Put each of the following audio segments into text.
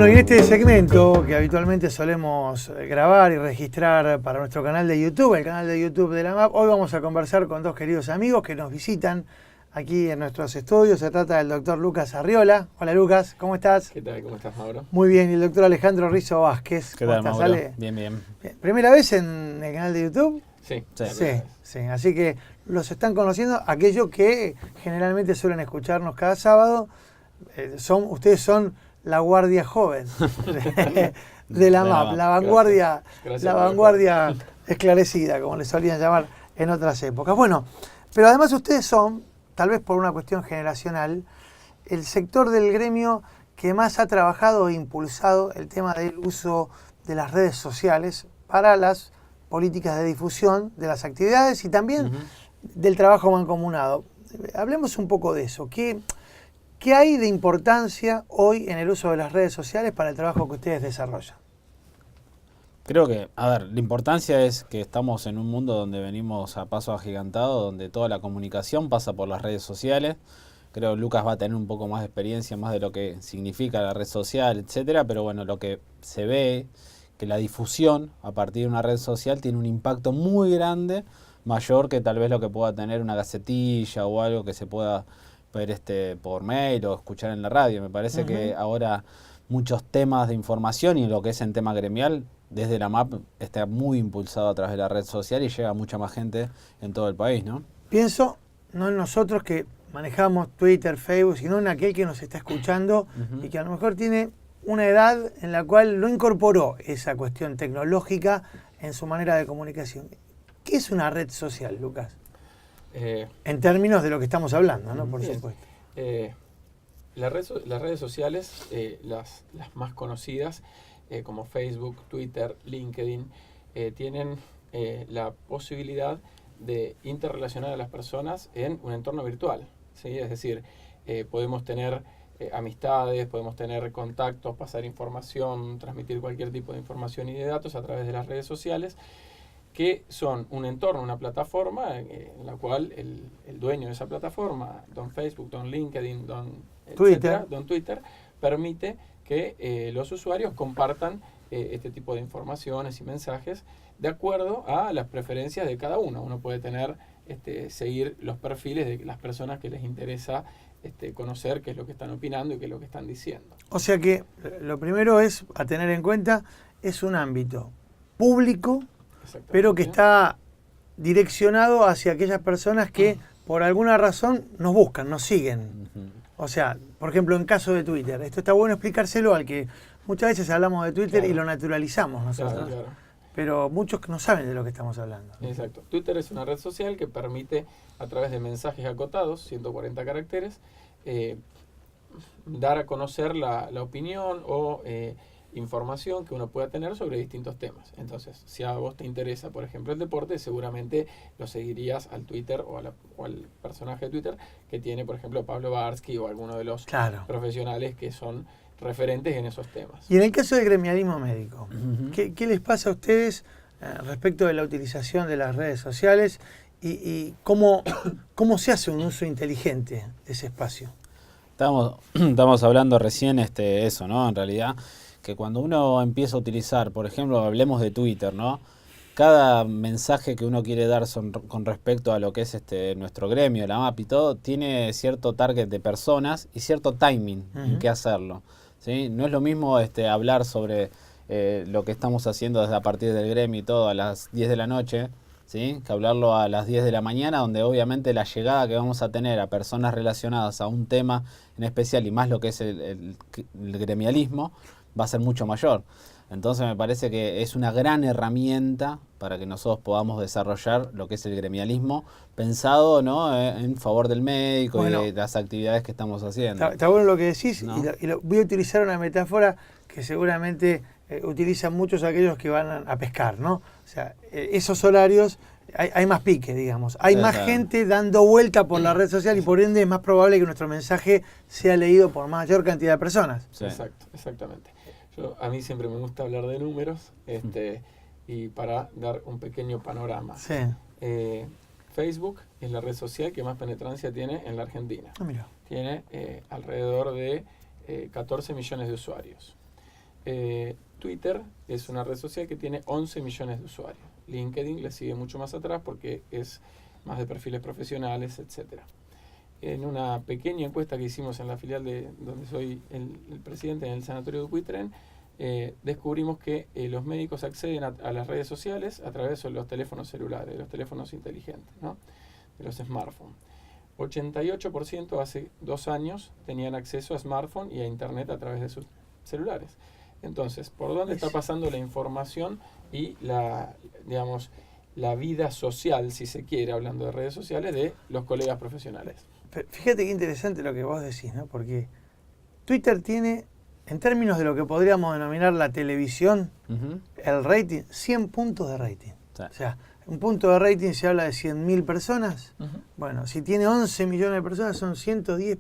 Bueno, y en este segmento que habitualmente solemos grabar y registrar para nuestro canal de YouTube, el canal de YouTube de la MAP, hoy vamos a conversar con dos queridos amigos que nos visitan aquí en nuestros estudios. Se trata del doctor Lucas Arriola. Hola Lucas, ¿cómo estás? ¿Qué tal? ¿Cómo estás, Mauro? Muy bien, y el doctor Alejandro Rizzo Vázquez. ¿Qué ¿Cómo tal, estás, Mauro? Ale? Bien, bien. ¿Primera vez en el canal de YouTube? Sí. Sí. Así que los están conociendo aquellos que generalmente suelen escucharnos cada sábado. Ustedes son la guardia joven de la MAP, la vanguardia, Gracias, la vanguardia esclarecida, como le solían llamar en otras épocas. Bueno, pero además ustedes son, tal vez por una cuestión generacional, el sector del gremio que más ha trabajado e impulsado el tema del uso de las redes sociales para las políticas de difusión de las actividades y también del trabajo mancomunado. Hablemos un poco de eso. ¿Qué hay de importancia hoy en el uso de las redes sociales para el trabajo que ustedes desarrollan? Creo que, la importancia es que estamos en un mundo donde venimos a paso agigantado, donde toda la comunicación pasa por las redes sociales. Creo que Lucas va a tener un poco más de experiencia, más de lo que significa la red social, etcétera, pero bueno, lo que se ve, que la difusión a partir de una red social tiene un impacto muy grande, mayor que tal vez lo que pueda tener una gacetilla o algo que se pueda ver por mail o escuchar en la radio. Me parece que ahora muchos temas de información y lo que es en tema gremial, desde la MAP está muy impulsado a través de la red social y llega a mucha más gente en todo el país, ¿no? Pienso, no en nosotros que manejamos Twitter, Facebook, sino en aquel que nos está escuchando y que a lo mejor tiene una edad en la cual no incorporó esa cuestión tecnológica en su manera de comunicación. ¿Qué es una red social, Lucas? En términos de lo que estamos hablando, ¿no? Por bien. supuesto. Las redes sociales, las más conocidas, como Facebook, Twitter, LinkedIn, tienen la posibilidad de interrelacionar a las personas en un entorno virtual, ¿sí? Es decir, podemos tener amistades, podemos tener contactos, pasar información, transmitir cualquier tipo de información y de datos a través de las redes sociales, que son un entorno, una plataforma en la cual el dueño de esa plataforma, don Facebook, don LinkedIn, don Twitter, permite que los usuarios compartan este tipo de informaciones y mensajes de acuerdo a las preferencias de cada uno. Uno puede seguir los perfiles de las personas que les interesa conocer qué es lo que están opinando y qué es lo que están diciendo. O sea que lo primero es, a tener en cuenta, es un ámbito público, pero que está direccionado hacia aquellas personas que por alguna razón nos buscan, nos siguen. O sea, por ejemplo, en caso de Twitter, esto está bueno explicárselo al que muchas veces hablamos de Twitter y lo naturalizamos nosotros, pero muchos no saben de lo que estamos hablando. Exacto. Twitter es una red social que permite, a través de mensajes acotados, 140 caracteres, dar a conocer la opinión o información que uno pueda tener sobre distintos temas. Entonces, si a vos te interesa, por ejemplo, el deporte, seguramente lo seguirías al Twitter o al personaje de Twitter que tiene, por ejemplo, Pablo Barsky o alguno de los profesionales que son referentes en esos temas. Y en el caso del gremialismo médico, ¿qué les pasa a ustedes respecto de la utilización de las redes sociales y cómo se hace un uso inteligente de ese espacio? Estamos hablando recién eso, ¿no? En realidad, que cuando uno empieza a utilizar, por ejemplo, hablemos de Twitter, ¿no? Cada mensaje que uno quiere dar con respecto a lo que es nuestro gremio, la MAP y todo, tiene cierto target de personas y cierto timing en qué hacerlo, ¿sí? No es lo mismo hablar sobre lo que estamos haciendo desde a partir del gremio y todo a las 10 de la noche, ¿sí? Que hablarlo a las 10 de la mañana, donde obviamente la llegada que vamos a tener a personas relacionadas a un tema en especial y más lo que es el gremialismo, va a ser mucho mayor. Entonces me parece que es una gran herramienta para que nosotros podamos desarrollar lo que es el gremialismo pensado, ¿no? En favor del médico y de las actividades que estamos haciendo. Está bueno lo que decís, ¿no? Voy a utilizar una metáfora que seguramente utilizan muchos aquellos que van a pescar, ¿no? O sea, esos horarios hay más pique, digamos. Hay más gente dando vuelta por la red social y por ende es más probable que nuestro mensaje sea leído por mayor cantidad de personas. Sí. Exactamente. A mí siempre me gusta hablar de números y para dar un pequeño panorama. Sí. Facebook es la red social que más penetrancia tiene en la Argentina. Mira. Tiene alrededor de 14 millones de usuarios. Twitter es una red social que tiene 11 millones de usuarios. LinkedIn le sigue mucho más atrás porque es más de perfiles profesionales, etcétera. En una pequeña encuesta que hicimos en la filial de donde soy el presidente, en el Sanatorio de Upuitrén, descubrimos que los médicos acceden a las redes sociales a través de los teléfonos celulares, de los teléfonos inteligentes, ¿no? De los smartphones. 88% hace 2 años tenían acceso a smartphone y a internet a través de sus celulares. Entonces, ¿por dónde está pasando la información y la vida social, si se quiere, hablando de redes sociales, de los colegas profesionales? Pero fíjate qué interesante lo que vos decís, ¿no? Porque Twitter tiene, en términos de lo que podríamos denominar la televisión, el rating, 100 puntos de rating. Sí. O sea, un punto de rating se habla de 100.000 personas. Bueno, si tiene 11 millones de personas, son 110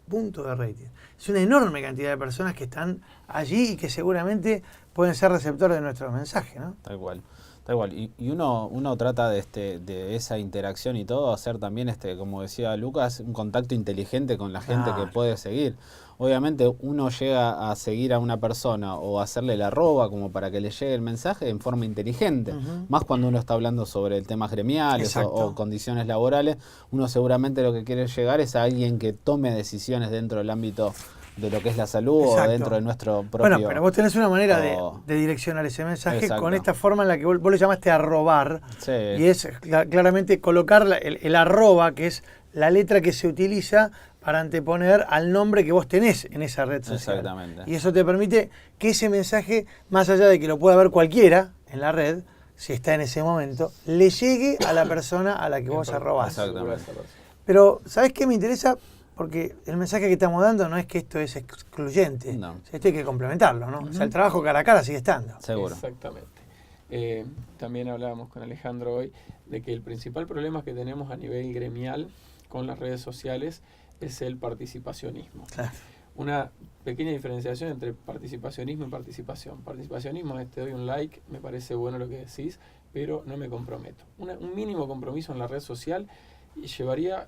puntos de rating. Es una enorme cantidad de personas que están allí y que seguramente pueden ser receptores de nuestro mensaje, ¿no? Tal cual. Tal cual. Y uno trata de esa interacción y todo, hacer también, como decía Lucas, un contacto inteligente con la gente que puede seguir. Obviamente uno llega a seguir a una persona o hacerle el arroba como para que le llegue el mensaje en forma inteligente. Más cuando uno está hablando sobre temas gremiales o condiciones laborales, uno seguramente lo que quiere llegar es a alguien que tome decisiones dentro del ámbito de lo que es la salud o dentro de nuestro propio... Bueno, pero vos tenés una manera de direccionar ese mensaje con esta forma en la que vos le llamaste arrobar. Sí. Y es claramente colocar el arroba, que es la letra que se utiliza para anteponer al nombre que vos tenés en esa red social. Exactamente. Y eso te permite que ese mensaje, más allá de que lo pueda ver cualquiera en la red, si está en ese momento, le llegue a la persona a la que vos arrobás. Exactamente. Pero, ¿sabés qué me interesa? Porque el mensaje que estamos dando no es que esto es excluyente. No. O sea, esto hay que complementarlo, ¿no? O sea, el trabajo cara a cara sigue estando. Seguro. Exactamente. También hablábamos con Alejandro hoy de que el principal problema que tenemos a nivel gremial con las redes sociales es el participacionismo. Claro. Una pequeña diferenciación entre participacionismo y participación. Participacionismo es te doy un like, me parece bueno lo que decís, pero no me comprometo. Un mínimo compromiso en la red social llevaría,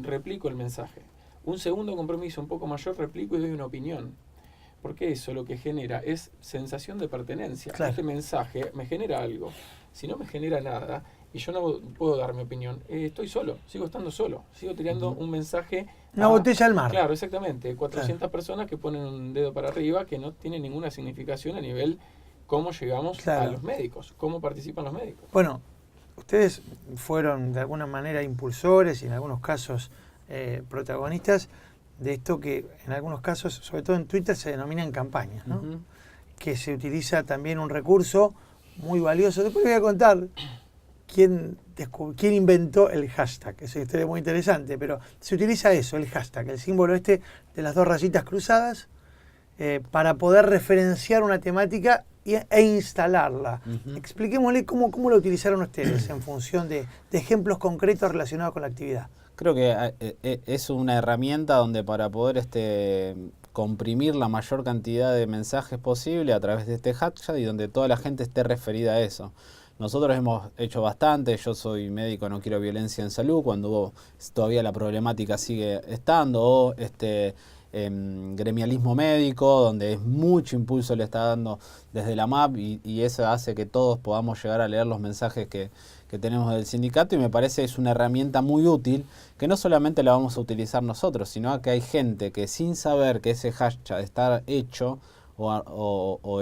replico el mensaje. Un segundo compromiso un poco mayor, replico y doy una opinión. Porque eso lo que genera es sensación de pertenencia. Claro. Este mensaje me genera algo. Si no me genera nada y yo no puedo dar mi opinión, estoy solo, sigo estando solo. Sigo tirando un mensaje... Una botella al mar. Claro, exactamente. 400 personas que ponen un dedo para arriba que no tiene ninguna significación a nivel cómo llegamos a los médicos, cómo participan los médicos. Bueno, ustedes fueron de alguna manera impulsores y en algunos casos protagonistas de esto que en algunos casos, sobre todo en Twitter, se denominan campañas, ¿no? Que se utiliza también un recurso muy valioso. Después voy a contar quién inventó el hashtag. Es una historia muy interesante, pero se utiliza eso, el hashtag, el símbolo de las 2 rayitas cruzadas, para poder referenciar una temática e instalarla. Expliquémosle cómo lo utilizaron ustedes en función de ejemplos concretos relacionados con la actividad. Creo que es una herramienta donde para poder comprimir la mayor cantidad de mensajes posible a través de este hashtag y donde toda la gente esté referida a eso. Nosotros hemos hecho bastante, yo soy médico, no quiero violencia en salud, cuando todavía la problemática sigue estando, o gremialismo médico, donde mucho impulso le está dando desde la MAP y eso hace que todos podamos llegar a leer los mensajes que tenemos del sindicato y me parece es una herramienta muy útil que no solamente la vamos a utilizar nosotros, sino que hay gente que sin saber que ese hashtag está hecho o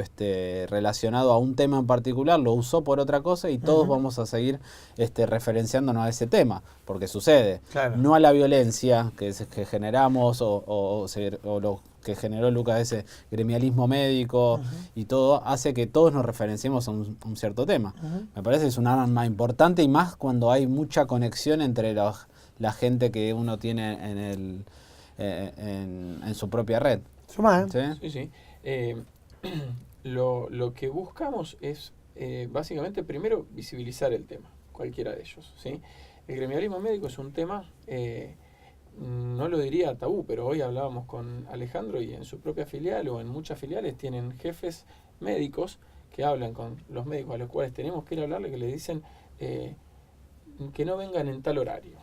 relacionado a un tema en particular, lo usó por otra cosa y todos vamos a seguir referenciándonos a ese tema, porque sucede, no a la violencia que generamos o lo que generó Lucas, ese gremialismo médico y todo, hace que todos nos referenciemos a un cierto tema. Me parece que es un arma importante y más cuando hay mucha conexión entre la gente que uno tiene en su propia red. Suma, Sí. Lo que buscamos es básicamente primero visibilizar el tema, cualquiera de ellos, ¿sí? El gremialismo médico es un tema, no lo diría tabú, pero hoy hablábamos con Alejandro y en su propia filial o en muchas filiales tienen jefes médicos que hablan con los médicos a los cuales tenemos que ir a hablarle, que le dicen que no vengan en tal horario.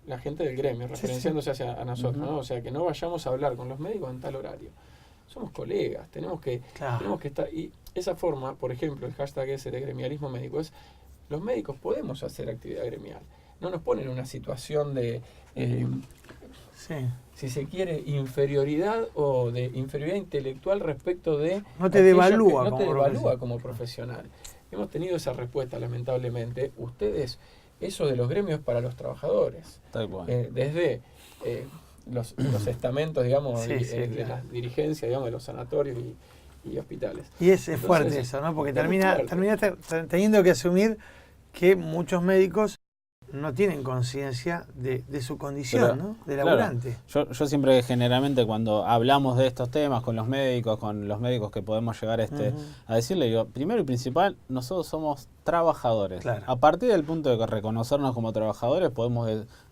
La gente del gremio, referenciándose hacia nosotros, ¿no? O sea, que no vayamos a hablar con los médicos en tal horario. somos colegas, tenemos que estar, y esa forma, por ejemplo, el hashtag ese de gremialismo médico es, los médicos podemos hacer actividad gremial, no nos ponen en una situación de, si se quiere, inferioridad o de inferioridad intelectual respecto de... No te devalúa, no te devalúa como profesional. Hemos tenido esa respuesta, lamentablemente. Ustedes, eso de los gremios para los trabajadores. Tal cual. Desde los estamentos, digamos, de la dirigencia, digamos, de los sanatorios y hospitales. Y es fuerte eso, ¿no? Porque termina teniendo que asumir que muchos médicos no tienen conciencia de su condición, ¿no? De laburante. Claro, yo siempre, generalmente, cuando hablamos de estos temas con los médicos que podemos llegar a decirle, digo, primero y principal, nosotros somos trabajadores. Claro. A partir del punto de reconocernos como trabajadores, podemos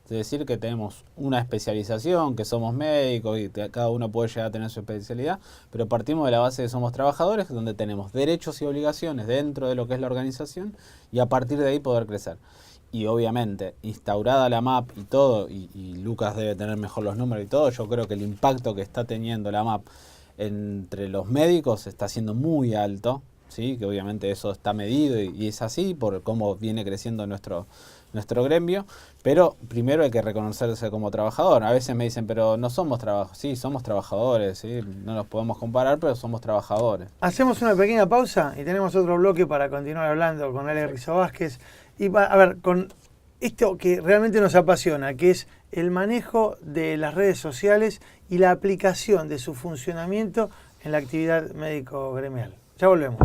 decir que tenemos una especialización, que somos médicos y cada uno puede llegar a tener su especialidad, pero partimos de la base de que somos trabajadores, donde tenemos derechos y obligaciones dentro de lo que es la organización, y a partir de ahí poder crecer. Y obviamente, instaurada la MAP y todo, y Lucas debe tener mejor los números y todo, yo creo que el impacto que está teniendo la MAP entre los médicos está siendo muy alto, ¿sí? Que obviamente eso está medido y es así por cómo viene creciendo nuestro gremio, pero primero hay que reconocerse como trabajador. A veces me dicen, pero no somos trabajadores. Sí, somos trabajadores, ¿sí? No nos podemos comparar, pero somos trabajadores. Hacemos una pequeña pausa y tenemos otro bloque para continuar hablando con Alex Rizzo Vázquez. Y a ver, con esto que realmente nos apasiona, que es el manejo de las redes sociales y la aplicación de su funcionamiento en la actividad médico-gremial. Ya volvemos.